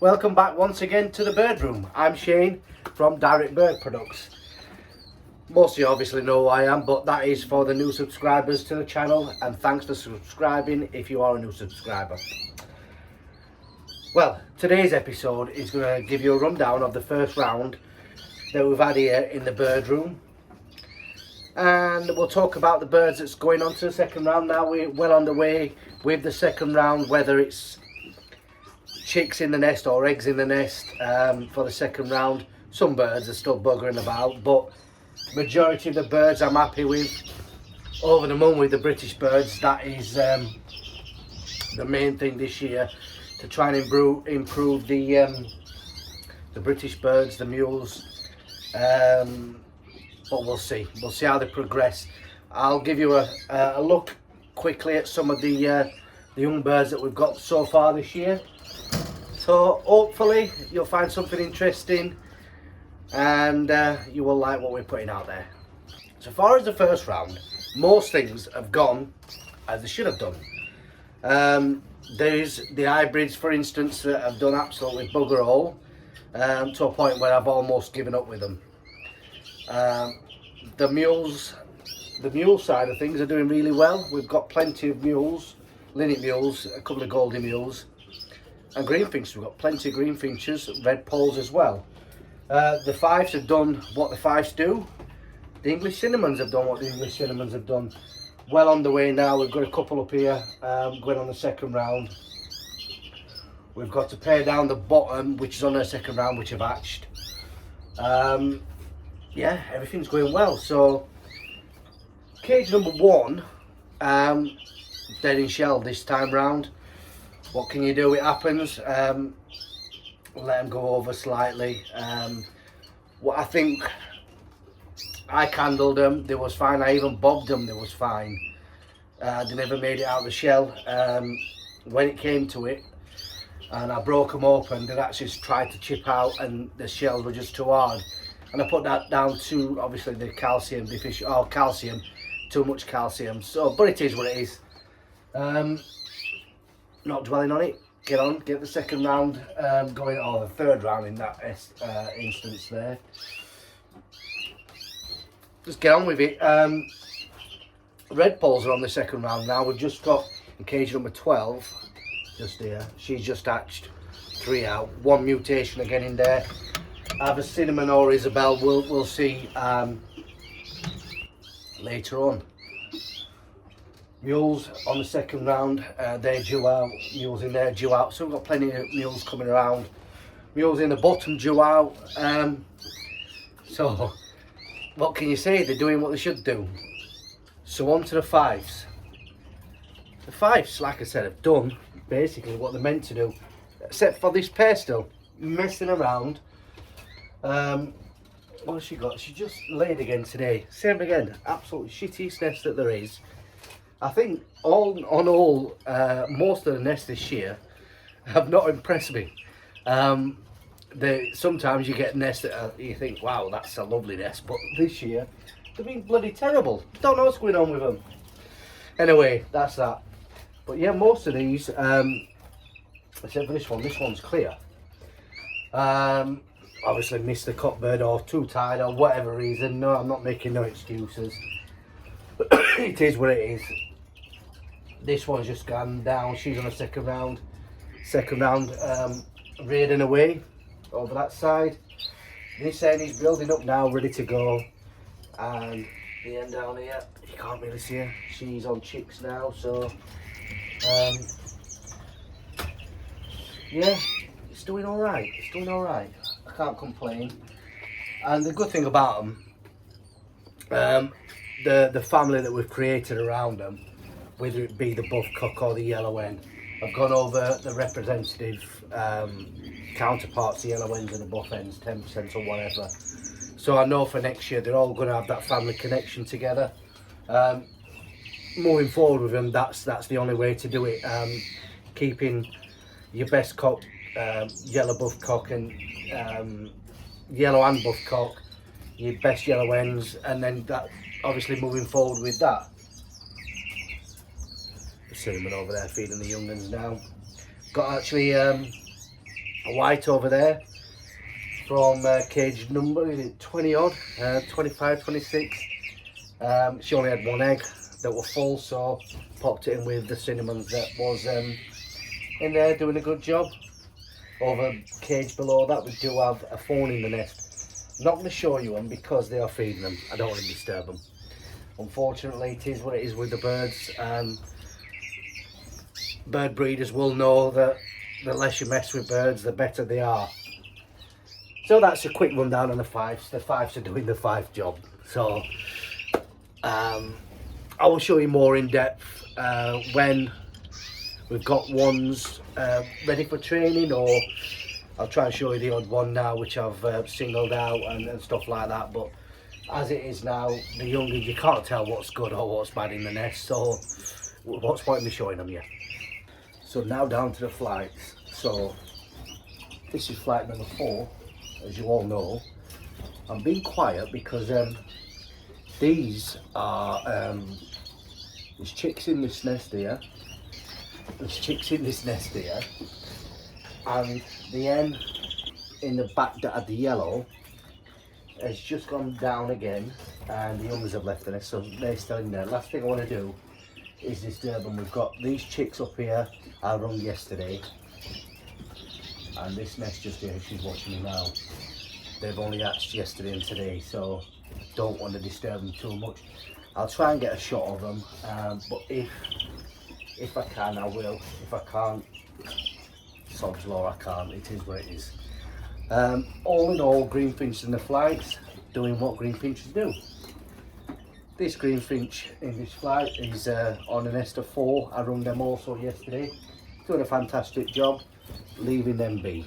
Welcome back once again to the Bird Room. I'm Shane from Direct Bird Products. Most of you obviously know who I am, but that is for the new subscribers to the channel, and thanks for subscribing if you are a new subscriber. Well, today's episode is going to give you a rundown of the first round that we've had here in the Bird Room. And we'll talk about the birds that's going on to the second round now. We're well on the way with the second round, whether it's chicks in the nest or eggs in the nest for the second round. Some birds are still buggering about, but majority of the birds I'm happy with. Over the moon with the British birds. That is the main thing this year, to try and improve the British birds, the mules. But we'll see how they progress. I'll give you a look quickly at some of the young birds that we've got so far this year. So hopefully you'll find something interesting, and you will like what we're putting out there. So far as the first round, most things have gone as they should have done. There's the hybrids, for instance, that have done absolutely bugger all, to a point where I've almost given up with them. The mule side of things are doing really well. We've got plenty of mules, linnet mules, a couple of golden mules, and greenfinches. We've got plenty of greenfinches, redpolls as well. The Fifes have done what the Fifes do. The English cinnamons have done what the English cinnamons have done. Well on the way now. We've got a couple up here going on the second round. We've got to pare down the bottom, which is on the second round, which have hatched. Yeah, everything's going well. So cage number 1, dead in shell this time round. What can you do? It happens. Let them go over slightly. What I think, I candled them, they was fine. I even bobbed them, they was fine. They never made it out of the shell. When it came to it, and I broke them open, they actually tried to chip out, and the shells were just too hard. And I put that down to obviously the calcium deficiency, or calcium, too much calcium. So, but it is what it is. Not dwelling on it. Get the second round going, or the third round in that instance there. Just get on with it. Redpolls are on the second round now. We've just got in cage number 12, just here. She's just hatched, 3 out. 1 mutation again in there. Either Cinnamon or Isabel, we'll see later on. Mules on the second round, they're due out. Mules in there due out. So we've got plenty of mules coming around. Mules in the bottom due out. So what can you say? They're doing what they should do. So on to the Fifes. The Fifes, like I said, have done basically what they're meant to do, except for this pair still messing around. What has she got? She just laid again today. Same again. Absolute shittiest nest that there is. I think most of the nests this year have not impressed me. Sometimes you get nests that you think, wow, that's a lovely nest, but this year they've been bloody terrible. Don't know what's going on with them. Anyway, that's that. But yeah, most of these, except for this one's clear. Obviously missed the cockbird or too tired or whatever reason. No, I'm not making no excuses. It is what it is. This one's just gone down. She's on the second round. Raiding away over that side. This end is building up now, ready to go. And the end down here, you can't really see her. She's on chicks now, so yeah, it's doing all right. I can't complain. And the good thing about them, the family that we've created around them, whether it be the buff cock or the yellow hen, I've gone over the representative counterparts, the yellow hens and the buff hens, 10% or whatever. So I know for next year they're all going to have that family connection together. Moving forward with them, that's the only way to do it. Keeping your best cock, yellow buff cock, and yellow and buff cock, your best yellow hens, and then that obviously moving forward with that. The Cinnamon over there feeding the young ones now. Got actually a white over there from cage number, is it 20 odd, 25, 26. She only had one egg that were full, so popped it in with the cinnamons that was in there doing a good job. Over cage below that we do have a fawn in the nest. I'm not going to show you them because they are feeding them. I don't want to disturb them. Unfortunately, it is what it is with the birds. Bird breeders will know that the less you mess with birds, the better they are. So that's a quick rundown on the Fifes. The Fifes are doing the Fife job. So I will show you more in depth when we've got ones ready for training, or I'll try and show you the odd one now which I've singled out and stuff like that. But as it is now, the youngins, you can't tell what's good or what's bad in the nest, so what's the point in me showing them yet? So now down to the flights. So this is flight number 4, as you all know. I'm being quiet because these are there's chicks in this nest here. There's chicks in this nest here, and the hen in the back that had the yellow has just gone down again, and the youngers have left the nest, so they're still in there. Last thing I want to do is disturb them. We've got these chicks up here I rung yesterday, and this nest just here, she's watching me now. They've only hatched yesterday and today, so don't want to disturb them too much. I'll try and get a shot of them, but if I can, I will. If I can't, sod's law, I can't. It is what it is. All in all, greenfinches in the flights doing what greenfinches do. This greenfinch in this flight is on a nest of 4. I rung them also yesterday, doing a fantastic job, leaving them be.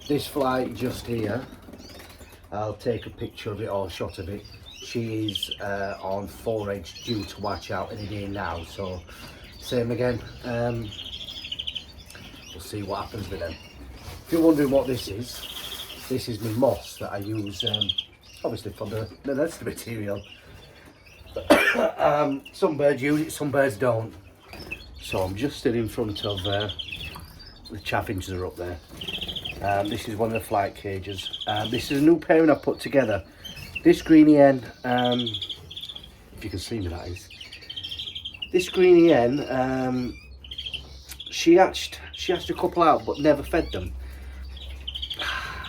This flight just here, I'll take a picture of it or a shot of it. She is on 4 eggs, due to watch out any day now, so same again. We'll see what happens with them. If you're wondering what this is my moss that I use obviously for the nest material. Some birds use it, some birds don't. So I'm just stood in front of the chaffinches are up there. This is one of the flight cages. This is a new pairing I put together. This greeny hen, if you can see me, that is. This greeny hen, she hatched a couple out but never fed them.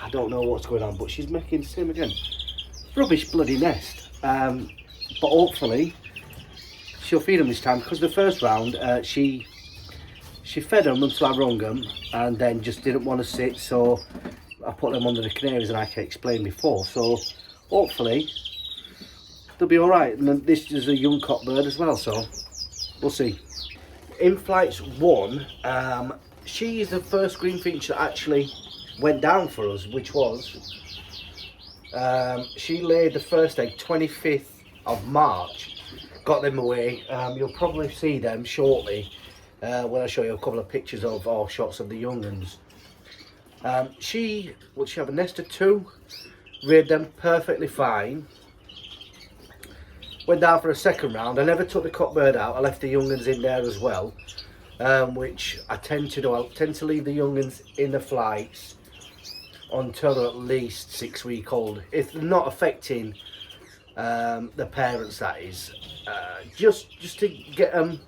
I don't know what's going on, but she's making the same again. Rubbish bloody nest. But hopefully she'll feed them this time, because the first round she fed them until I rung them and then just didn't want to sit, so I put them under the canaries, and like I explained before. So hopefully they'll be all right. And then this is a young cock bird as well, so we'll see. In flights 1, she is the first greenfinch that actually went down for us, which was she laid the first egg 25th of March. Got them away. You'll probably see them shortly when I show you a couple of pictures of or shots of the young ones. She have a nest of 2, reared them perfectly fine. Went down for a second round. I never took the cock bird out. I left the young ones in there as well, which I tend to do. I tend to leave the young ones in the flights until they're at least 6 weeks old, if they're not affecting the parents, that is. Just to get them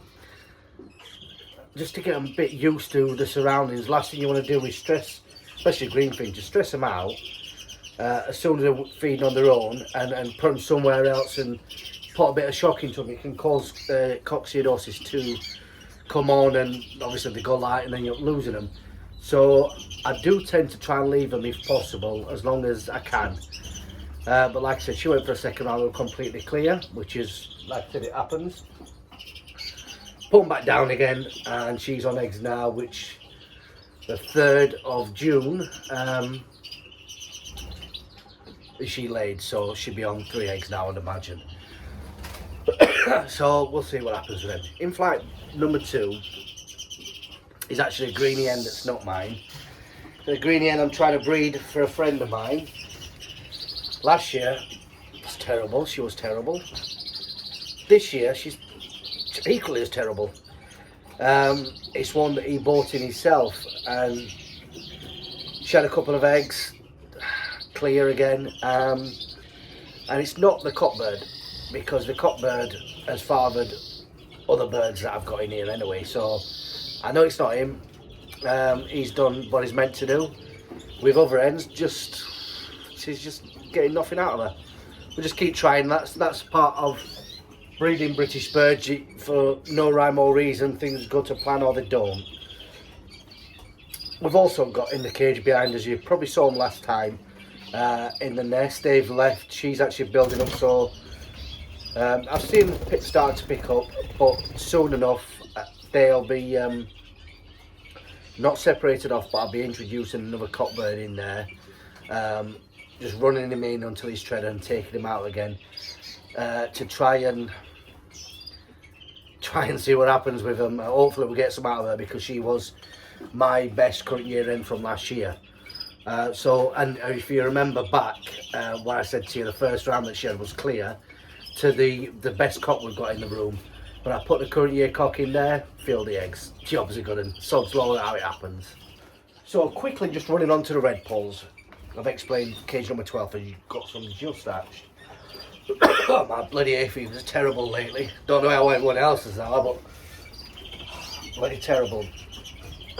a bit used to the surroundings. Last thing you want to do is stress, especially greenfinches, stress them out as soon as they're feeding on their own, and put them somewhere else and put a bit of shock into them. It can cause coccidiosis to come on, and obviously they go light and then you're losing them. So I do tend to try and leave them if possible, as long as I can. But like I said, she went for a second round, we were completely clear, which is, like I said, it happens. Put them back down again, and she's on eggs now, which the 3rd of June she laid, so she'll be on 3 eggs now, I'd imagine. So we'll see what happens with them. In flight number 2 is actually a greeny hen that's not mine. The greeny hen I'm trying to breed for a friend of mine. Last year was terrible, she was terrible. This year she's equally as terrible. It's one that he bought in himself, and She had a couple of eggs, clear again, and it's not the cockbird, because the cockbird has fathered other birds that I've got in here anyway, so I know it's not him. He's done what he's meant to do. With other hens, she's just getting nothing out of her. We'll just keep trying. That's part of breeding British birds. For no rhyme or reason, things go to plan or they don't. We've also got in the cage behind us, you probably saw them last time, in the nest. They've left. She's actually building up, so I've seen it start to pick up, but soon enough they'll be not separated off, but I'll be introducing another cockbird in there, just running him in until he's tread and taking him out again, to try and see what happens with him. Hopefully we'll get some out of her, because she was my best current year hen from last year. So, and if you remember back, what I said to you, the first round that she had was clear to the best cock we've got in the room. But I put the current year cock in there, filled the eggs. Job's are good, and so slowly how it happens. So quickly, just running on to the Redpolls. I've explained cage number 12, and you've got some just hatched. Oh, my bloody hay fever's terrible lately. Don't know how everyone else's are, but bloody terrible.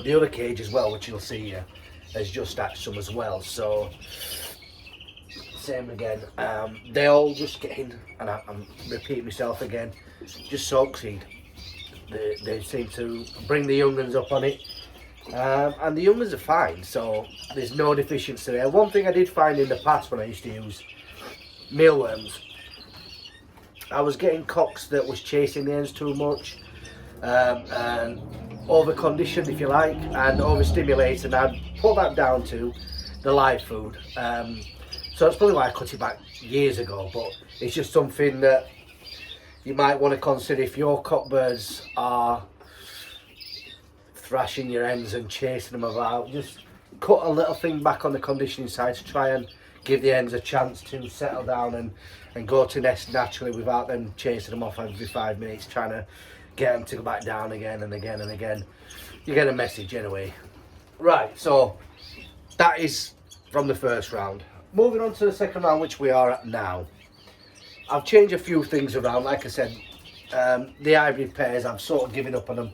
The other cage as well, which you'll see here, has just hatched some as well. So same again. They all just getting, and I'm repeating myself again, just soak seed. They seem to bring the young ones up on it, and the young ones are fine. So there's no deficiency there. One thing I did find in the past when I used to use mealworms, I was getting cocks that was chasing the hens too much, and over-conditioned, if you like, and overstimulated, and I'd put that down to the live food. So that's probably why I cut it back years ago, but it's just something that you might want to consider if your cockbirds are thrashing your hens and chasing them about. Just cut a little thing back on the conditioning side to try and give the hens a chance to settle down and go to nest naturally without them chasing them off every 5 minutes, trying to get them to go back down again and again and again. You get a message anyway. Right, so that is from the first round. Moving on to the second round, which we are at now. I've changed a few things around. Like I said, the hybrid pairs, I've sort of given up on them.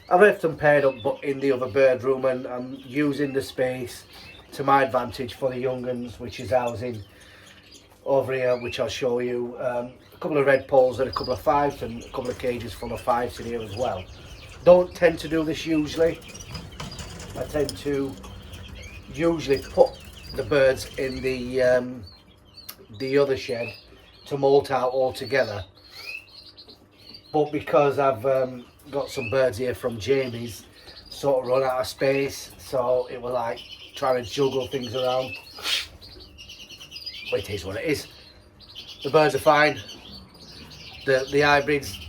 I've left them paired up, but in the other bird room, and I'm using the space to my advantage for the young ones, which is housing over here, which I'll show you. A couple of Redpolls and a couple of Fifes, and a couple of cages full of Fifes in here as well. Don't tend to do this usually. I tend to usually put the birds in the other shed to molt out all together, but because I've got some birds here from Jamie's, sort of run out of space, so it was like trying to juggle things around. But it is what it is. The birds are fine. The hybrids,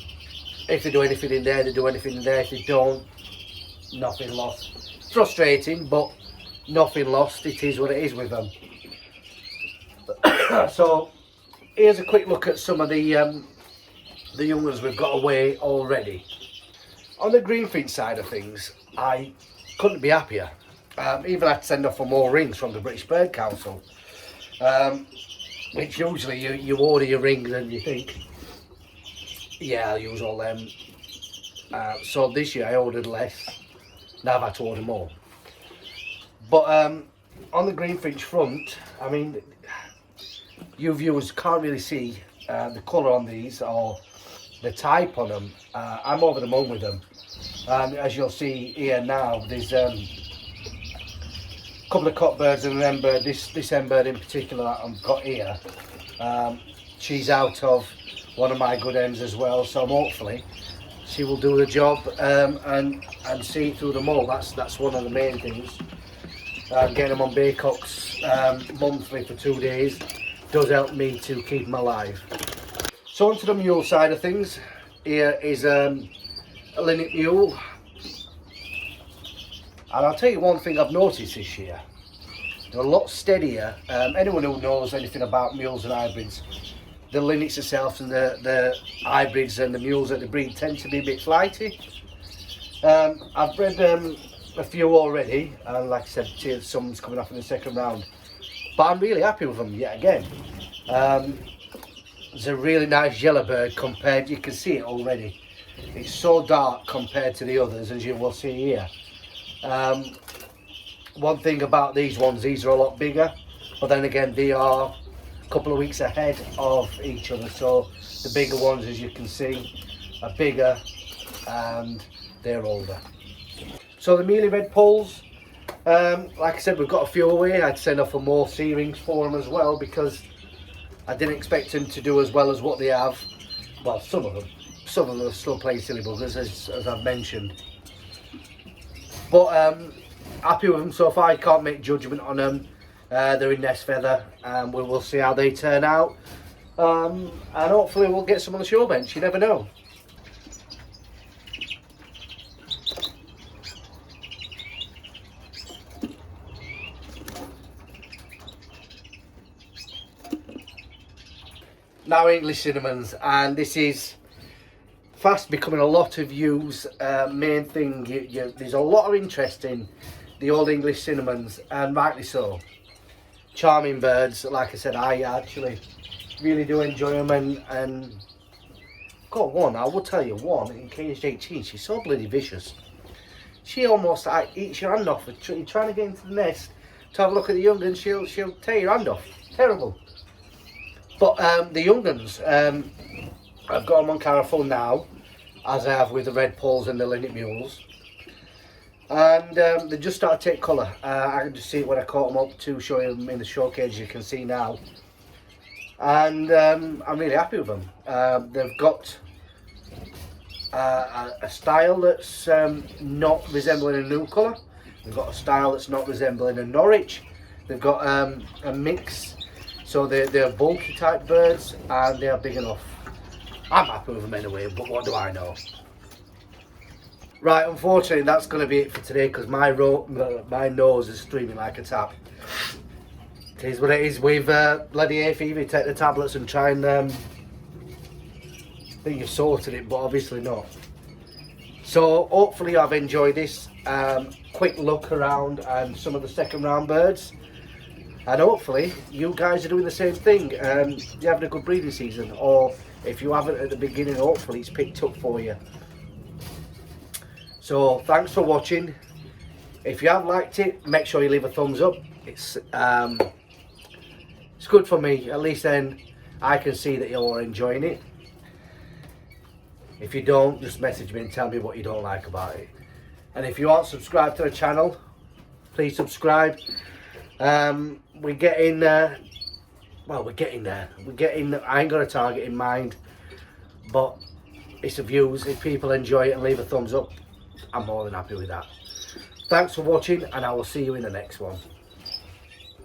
if they do anything in there, they do anything in there. If they don't, nothing lost. Frustrating, but nothing lost. It is what it is with them. So here's a quick look at some of the young ones we've got away already. On the greenfinch side of things, I couldn't be happier. Even had to send off for more rings from the British Bird Council, which usually you order your rings and you think, yeah, I'll use all them. So this year I ordered less. Now I've had to order more. But on the greenfinch front, I mean, you viewers can't really see the colour on these or the type on them. I'm over the moon with them. As you'll see here now, there's a couple of cockbirds and an hen bird. This hen bird in particular that I've got here, she's out of one of my good hens as well, so hopefully she will do the job and see through them all. That's one of the main things. Getting them on baycocks monthly for 2 days does help me to keep them alive. So onto the mule side of things. Here is a linnet mule, and I'll tell you one thing I've noticed this year. They're a lot steadier. Anyone who knows anything about mules and hybrids, the linnets themselves and the hybrids and the mules that they breed tend to be a bit flighty. I've bred a few already, and like I said, some's coming off in the second round. But I'm really happy with them yet again. It's a really nice yellow bird compared, you can see it already. It's so dark compared to the others, as you will see here. One thing about these ones, these are a lot bigger, but then again they are a couple of weeks ahead of each other, so the bigger ones, as you can see, are bigger and they're older. So the mealy Redpolls, like I said, we've got a few away. I'd send off for more sea rings for them as well, because I didn't expect them to do as well as what they have. Well, some of them are still playing silly buggers, as I've mentioned. But happy with them so far. I can't make judgment on them. They're in nest feather, and we will see how they turn out. And hopefully we'll get some on the show bench. You never know. Now English cinnamons, and this is fast becoming a lot of you's main thing. There's a lot of interest in the old English cinnamons, and rightly so. Charming birds, like I said, I actually really do enjoy them, and got one, I will tell you, one in cage 18, she's so bloody vicious. She almost eats your hand off. You're trying to get into the nest to have a look at the young, and she'll tear your hand off. Terrible. But the young ones, I've got them on caraful now, as I have with the Redpolls and the linnet mules. And they just started to take colour. I can just see it when I caught them up to show them in the show cage, you can see now. And I'm really happy with them. They've got a style that's not resembling a new colour. They've got a style that's not resembling a Norwich. They've got a mix. So they're bulky type birds, and they are big enough. I'm happy with them anyway, but what do I know? Right, unfortunately that's going to be it for today, because my nose is streaming like a tap. It is what it is with bloody hay fever. You take the tablets and try and think you've sorted it, but obviously not. So hopefully I've enjoyed this quick look around and some of the second round birds. And hopefully you guys are doing the same thing. You're having a good breeding season, or if you haven't at the beginning, hopefully it's picked up for you. So thanks for watching. If you have liked it, make sure you leave a thumbs up. It's good for me, at least then I can see that you're enjoying it. If you don't, just message me and tell me what you don't like about it. And if you aren't subscribed to the channel, please subscribe. We're getting well, we're getting there. I ain't got a target in mind, but it's the views. If people enjoy it and leave a thumbs up, I'm more than happy with that. Thanks for watching, and I will see you in the next one.